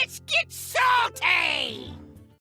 Let's get salty!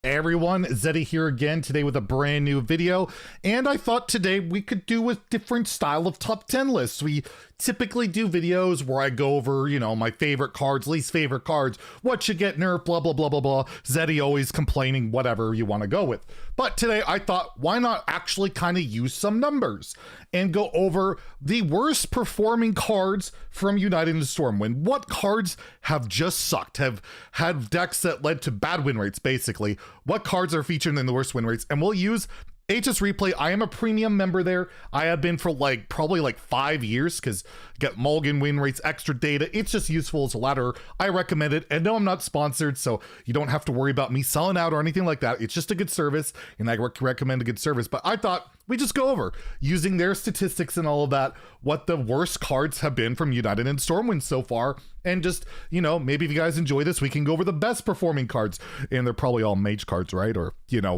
Hey everyone, Zeddy here again today with a brand new video, and I thought today we could do a different style of top 10 lists. We typically do videos where I go over, my favorite cards, least favorite cards, what should get nerfed, blah, blah, blah, blah, blah. Zeddy always complaining, whatever you want to go with. But today I thought, why not actually kind of use some numbers and go over the worst performing cards from United and Stormwind. What cards have just sucked, have had decks that led to bad win rates, basically. What cards are featured in the worst win rates? And we'll use HS Replay. I am a premium member there. I have been for probably 5 years because I get mulligan win rates, extra data. It's just useful as a ladder. I recommend it. And no, I'm not sponsored, so you don't have to worry about me selling out or anything like that. It's just a good service, and I recommend a good service. But I thought we just go over, using their statistics and all of that, what the worst cards have been from United and Stormwind so far. And just, maybe if you guys enjoy this, we can go over the best performing cards. And they're probably all mage cards, right? Or,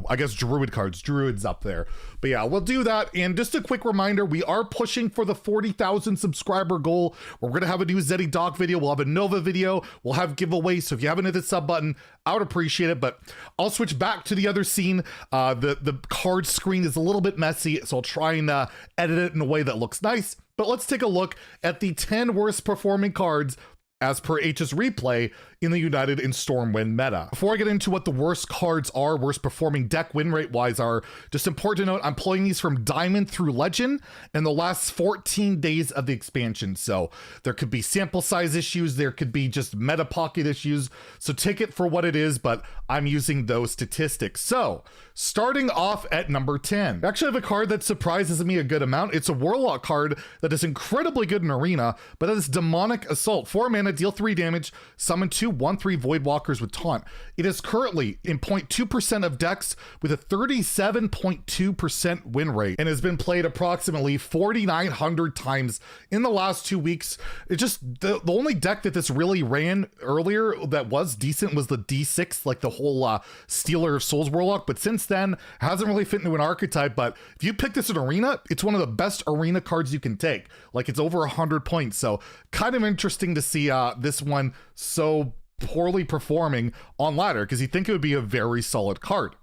I guess druid cards. Druid's up there. But yeah, we'll do that. And just a quick reminder, we are pushing for the 40,000 subscriber goal. We're going to have a new Zeddy Doc video. We'll have a Nova video. We'll have giveaways. So if you haven't hit the sub button, I would appreciate it. But I'll switch back to the other scene. The card screen is a little bit messy, so I'll try and edit it in a way that looks nice. But let's take a look at the 10 worst performing cards as per HS Replay in the United and Stormwind meta. Before I get into what the worst cards are, worst performing deck win rate wise are, just important to note, I'm pulling these from Diamond through Legend in the last 14 days of the expansion. So there could be sample size issues, there could be just meta pocket issues. So take it for what it is, but I'm using those statistics. So starting off at number 10, I actually have a card that surprises me a good amount. It's a Warlock card that is incredibly good in Arena, but it is Demonic Assault. 4 mana, deal 3 damage, summon 2 1/3 Voidwalkers with Taunt. It is currently in 0.2% of decks with a 37.2% win rate and has been played approximately 4,900 times in the last 2 weeks. It's just the only deck that this really ran earlier that was decent was the D6, like the whole Stealer of Souls Warlock, but since then hasn't really fit into an archetype. But if you pick this in Arena, it's one of the best Arena cards you can take. Like, it's over 100 points, so kind of interesting to see this one so poorly performing on ladder, because you think it would be a very solid card.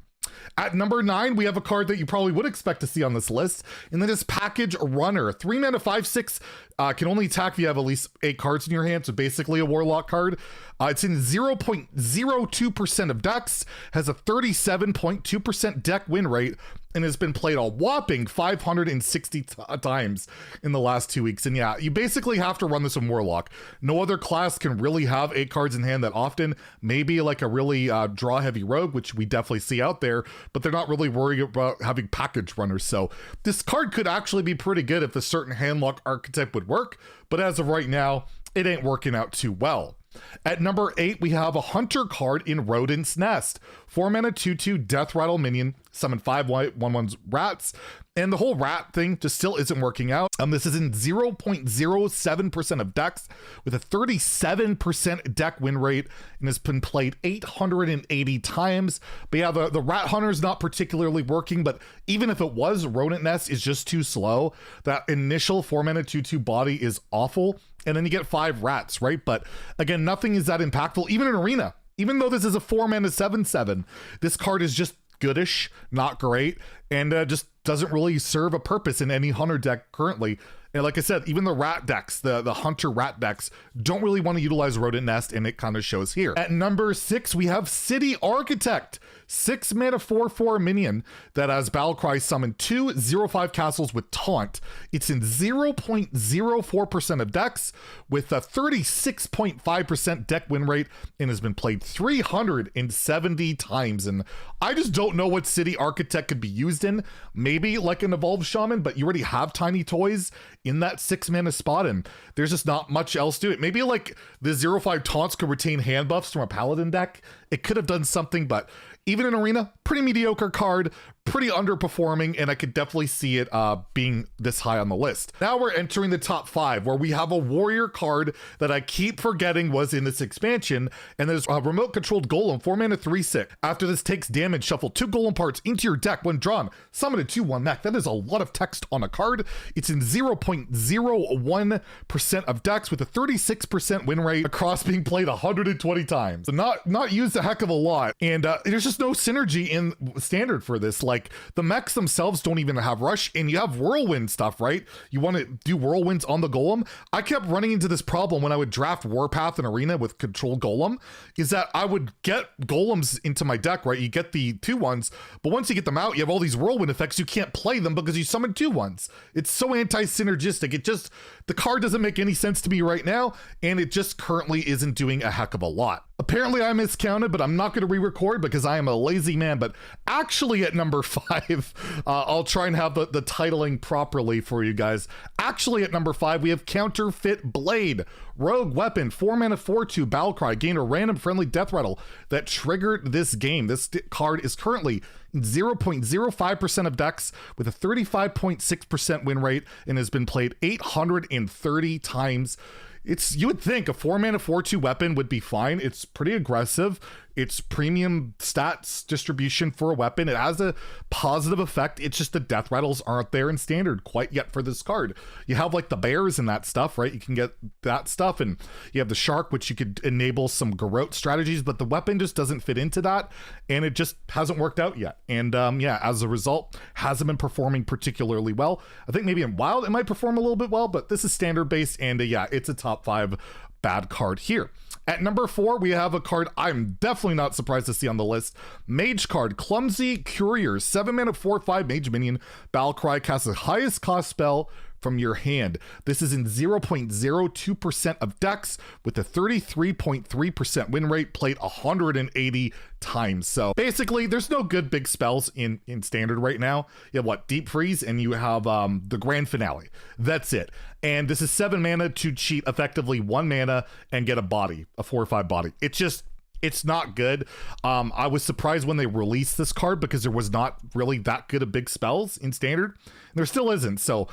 At number 9, we have a card that you probably would expect to see on this list, and that is Package Runner. 3 mana, 5/6, can only attack if you have at least 8 cards in your hand, so basically a Warlock card. It's in 0.02% of decks, has a 37.2% deck win rate, and has been played a whopping 560 times in the last 2 weeks. And yeah, you basically have to run this in Warlock. No other class can really have 8 cards in hand that often. Maybe like a really draw heavy rogue, which we definitely see out there, but they're not really worried about having package runners. So this card could actually be pretty good if a certain handlock archetype would work, but as of right now, it ain't working out too well. At number 8, we have a Hunter card in Rodent's Nest. 4 mana, 2/2 Death Rattle minion, summon 5 white 1/1 rats, and the whole rat thing just still isn't working out. This is in 0.07% of decks with a 37% deck win rate and has been played 880 times. But yeah, the Rat Hunter is not particularly working, but even if it was, Rodent Nest is just too slow. That initial 4 mana, 2/2 body is awful, and then you get 5 rats, right? But again, nothing is that impactful, even in Arena. Even though this is a 4 mana 7/7, this card is just goodish, not great, and just doesn't really serve a purpose in any Hunter deck currently. And like I said, even the rat decks, the Hunter rat decks, don't really want to utilize Rodent Nest, and it kind of shows here. At number 6, we have City Architect. 6 mana 4/4 minion that has Battlecry summon 2 0/5 castles with Taunt. It's in 0.04% of decks with a 36.5% deck win rate and has been played 370 times. And I just don't know what City Architect could be used in. Maybe like an Evolved Shaman, but you already have Tiny Toys in that 6 mana spot, and there's just not much else to it. Maybe like the 0/5 taunts could retain hand buffs from a Paladin deck it could have done something, but even in Arena, pretty mediocre card, pretty underperforming, and I could definitely see it being this high on the list. Now we're entering the top 5, where we have a warrior card that I keep forgetting was in this expansion, and there's a remote-controlled Golem, 4 mana, 3/6. After this takes damage, shuffle 2 Golem parts into your deck. When drawn, summon a 2/1 mech. That is a lot of text on a card. It's in 0.01% of decks with a 36% win rate across being played 120 times. So not used a heck of a lot, and there's just no synergy in standard for this. Like, the mechs themselves don't even have rush, and you have whirlwind stuff, right? You want to do whirlwinds on the Golem. I kept running into this problem when I would draft Warpath in Arena with control Golem, is that I would get Golems into my deck, right? You get the 2/1s, but once you get them out, you have all these whirlwind effects. You can't play them because you summoned 2/1s. It's so anti-synergistic. The card doesn't make any sense to me right now, and it just currently isn't doing a heck of a lot. Apparently I miscounted, but I'm not going to re-record because I am a lazy man. But actually at number 5, I'll try and have the titling properly for you guys. Actually at number 5, we have Counterfeit Blade. Rogue weapon, 4 mana, 4/2, Battlecry. Gain a random friendly death rattle that triggered this game. This card is currently in 0.05% of decks with a 35.6% win rate and has been played 830 times. You would think a 4 mana 4/2 weapon would be fine. It's pretty aggressive. It's premium stats distribution for a weapon. It has a positive effect. It's just the death rattles aren't there in standard quite yet for this card. You have like the bears and that stuff, right? You can get that stuff, and you have the shark, which you could enable some garrote strategies, but the weapon just doesn't fit into that, and it just hasn't worked out yet. And yeah, as a result, hasn't been performing particularly well. I think maybe in Wild it might perform a little bit well, but this is standard based, and yeah, it's a top 5 bad card here. At number 4, we have a card I'm definitely not surprised to see on the list. Mage card, Clumsy Curious, 7 mana, 4/5 mage minion. Battlecry, casts the highest cost spell from your hand. This is in 0.02% of decks with a 33.3% win rate, played 180 times. So basically there's no good big spells in standard right now. You have what, Deep Freeze, and you have the Grand Finale. That's it. And this is 7 mana to cheat effectively 1 mana and get a body, a 4/5 body. It's not good. I was surprised when they released this card because there was not really that good of big spells in standard. There still isn't. So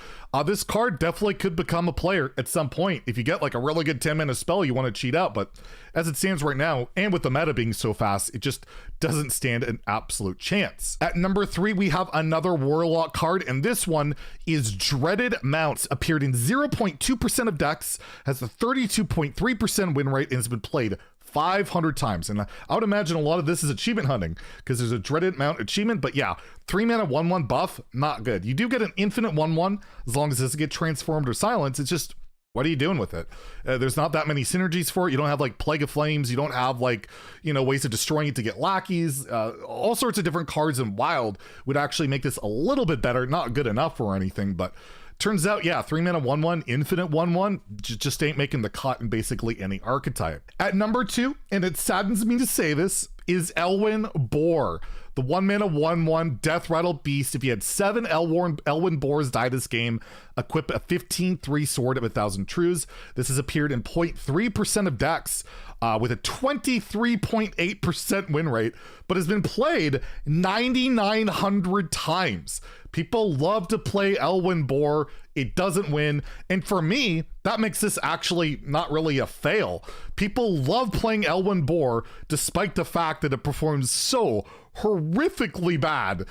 this card definitely could become a player at some point if you get like a really good 10 mana spell you want to cheat out. But as it stands right now, and with the meta being so fast, it just doesn't stand an absolute chance. At number 3, we have another Warlock card, and this one is Dreaded Mounts. Appeared in 0.2% of decks, has a 32.3% win rate, and has been played 500 times. And I would imagine a lot of this is achievement hunting because there's a Dreaded Mount achievement. But yeah, 3 mana 1/1 buff, not good. You do get an infinite 1/1 as long as it doesn't get transformed or silenced. It's just, what are you doing with it? There's not that many synergies for it. You don't have like Plague of Flames. You don't have like, ways of destroying it to get lackeys. All sorts of different cards in Wild would actually make this a little bit better. Not good enough or anything, but turns out, yeah, 3 mana 1/1, infinite 1/1, just ain't making the cut in basically any archetype. At number 2, and it saddens me to say this, is Elwyn Boar. The 1 mana 1/1 Death Rattle Beast. If you had 7 Elwyn Boars die this game, equip a 15/3 sword of 1,000 truths. This has appeared in 0.3% of decks with a 23.8% win rate, but has been played 9,900 times. People love to play Elwyn Boar. It doesn't win. And for me, that makes this actually not really a fail. People love playing Elwyn Boar despite the fact that it performs so horrifically bad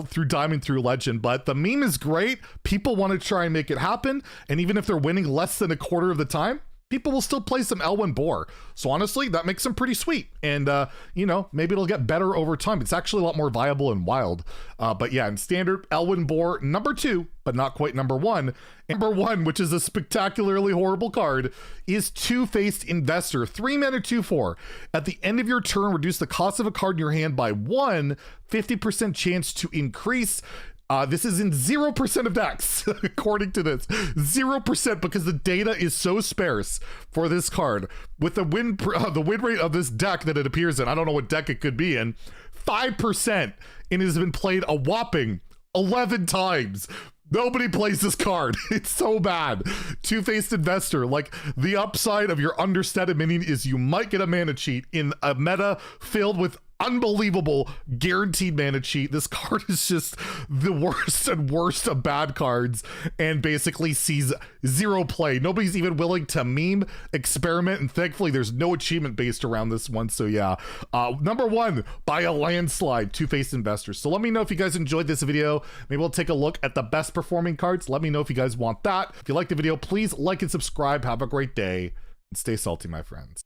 through Diamond, through Legend. But the meme is great. People want to try and make it happen. And even if they're winning less than a quarter of the time, people will still play some Elwyn Boar. So honestly, that makes them pretty sweet. And, maybe it'll get better over time. It's actually a lot more viable in Wild. But yeah, in standard, Elwyn Boar, number 2, but not quite number 1. Number 1, which is a spectacularly horrible card, is Twofaced Investor. 3 mana 2/4. At the end of your turn, reduce the cost of a card in your hand by 1, 50% chance to increase. This is in 0% of decks, according to this. 0%, because the data is so sparse for this card. With the win rate of this deck that it appears in, I don't know what deck it could be in, 5%, and it has been played a whopping 11 times. Nobody plays this card. It's so bad. Two-Faced Investor. Like, the upside of your understated minion is you might get a mana cheat in a meta filled with unbelievable guaranteed mana cheat. This card is just the worst and worst of bad cards and basically sees zero play. Nobody's even willing to meme, experiment, and thankfully there's no achievement based around this one. So yeah, number one by a landslide, Two-Faced Investor. So let me know if you guys enjoyed this video. Maybe we'll take a look at the best performing cards. Let me know if you guys want that. If you like the video, please like and subscribe. Have a great day and stay salty, my friends.